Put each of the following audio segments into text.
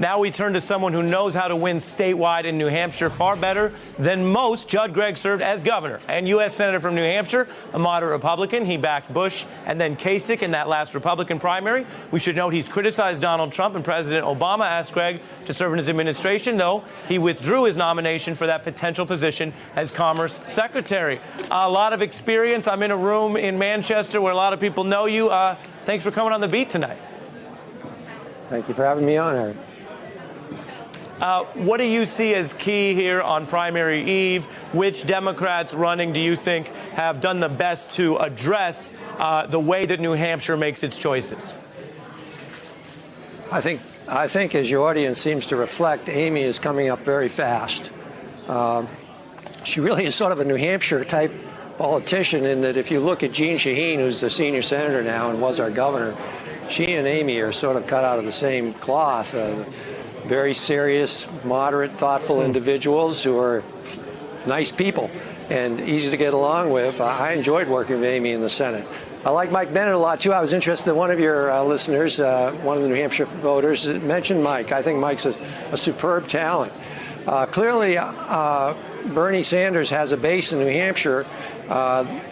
Now we turn to someone who knows how to win statewide in New Hampshire far better than most. Judd Gregg served as governor and U.S. Senator from New Hampshire, a moderate Republican. He backed Bush and then Kasich in that last Republican primary. We should note he's criticized Donald Trump, and President Obama asked Gregg to serve in his administration, though he withdrew his nomination for that potential position as Commerce Secretary. A lot of experience. I'm in a room in Manchester where a lot of people know you. Thanks for coming on the beat tonight. Thank you for having me on, Harry. What do you see as key here on primary eve? Which Democrats running do you think have done the best to address the way that New Hampshire makes its choices? I think as your audience seems to reflect, Amy is coming up very fast. She really is sort of a New Hampshire type politician in that if you look at Jeanne Shaheen, who's the senior senator now and was our governor, she and Amy are sort of cut out of the same cloth. Very serious, moderate, thoughtful individuals who are nice people and easy to get along with. I enjoyed working with Amy in the Senate. I like Mike Bennett a lot, too. I was interested, one of your listeners, one of the New Hampshire voters, mentioned Mike. I think Mike's a superb talent. Clearly, Bernie Sanders has a base in New Hampshire.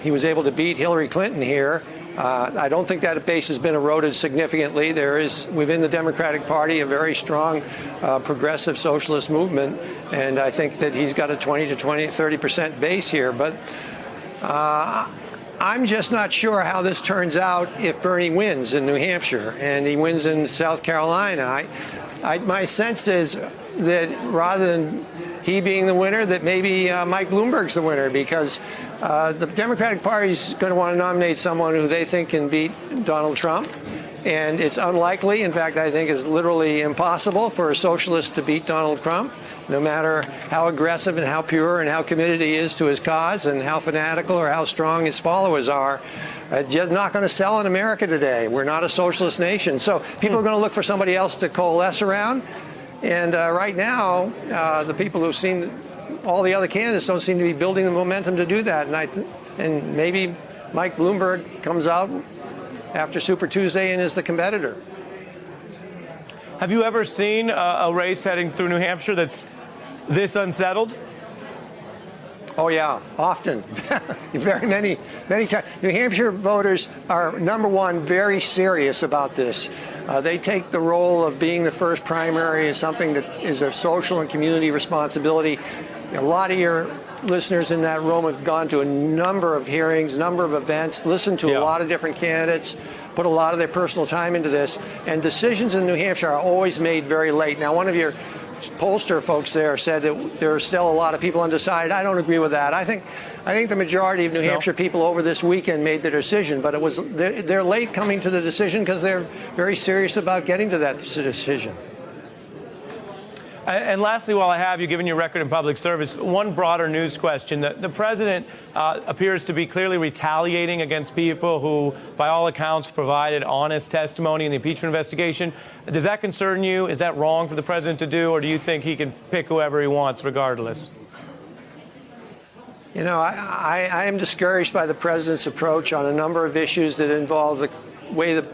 He was able to beat Hillary Clinton here. I don't think that base has been eroded significantly. There is, within the Democratic Party, a very strong progressive socialist movement, and I think that he's got a 30% base here. But I'm just not sure how this turns out if Bernie wins in New Hampshire and he wins in South Carolina. My sense is that rather than he being the winner, that maybe Mike Bloomberg's the winner, because the Democratic Party is going to want to nominate someone who they think can beat Donald Trump. And it's unlikely, in fact, I think it's literally impossible for a socialist to beat Donald Trump, no matter how aggressive and how pure and how committed he is to his cause and how fanatical or how strong his followers are. Just not going to sell in America today. We're not a socialist nation. So people are going to look for somebody else to coalesce around. And right now, the people who've seen all the other candidates don't seem to be building the momentum to do that. And maybe Mike Bloomberg comes out after Super Tuesday and is the competitor. Have you ever seen a race heading through New Hampshire that's this unsettled? Oh, yeah, often. many times. New Hampshire voters are, number one, very serious about this. They take the role of being the first primary as something that is a social and community responsibility. A lot of your listeners in that room have gone to a number of hearings, number of events, listened to a lot of different candidates, put a lot of their personal time into this. And decisions in New Hampshire are always made very late. Now, one of your pollster folks there said that there are still a lot of people undecided. I don't agree with that. I think the majority of New Hampshire people over this weekend made their decision, but they're late coming to the decision because they're very serious about getting to that decision. And lastly, while I have you, given your record in public service, one broader news question. The president appears to be clearly retaliating against people who, by all accounts, provided honest testimony in the impeachment investigation. Does that concern you? Is that wrong for the president to do, or do you think he can pick whoever he wants regardless? You know, I am discouraged by the president's approach on a number of issues that involve the way the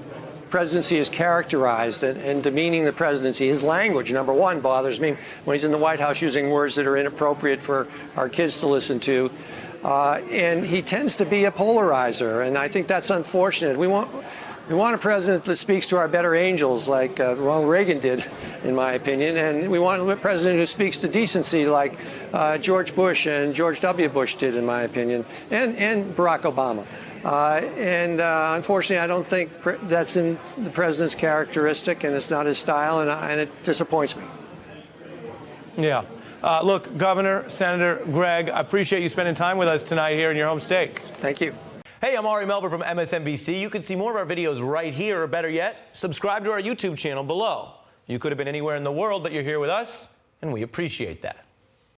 presidency is characterized and demeaning the presidency. His language, number one, bothers me when he's in the White House using words that are inappropriate for our kids to listen to. And he tends to be a polarizer, and I think that's unfortunate. We want a president that speaks to our better angels, like Ronald Reagan did, in my opinion, and we want a president who speaks to decency, like George Bush and George W. Bush did, in my opinion, and Barack Obama. Unfortunately, I don't think that's in the president's characteristic, and it's not his style, and it disappoints me. Yeah. Look, Governor, Senator Gregg, I appreciate you spending time with us tonight here in your home state. Thank you. Hey, I'm Ari Melber from MSNBC. You can see more of our videos right here, or better yet, subscribe to our YouTube channel below. You could have been anywhere in the world, but you're here with us, and we appreciate that.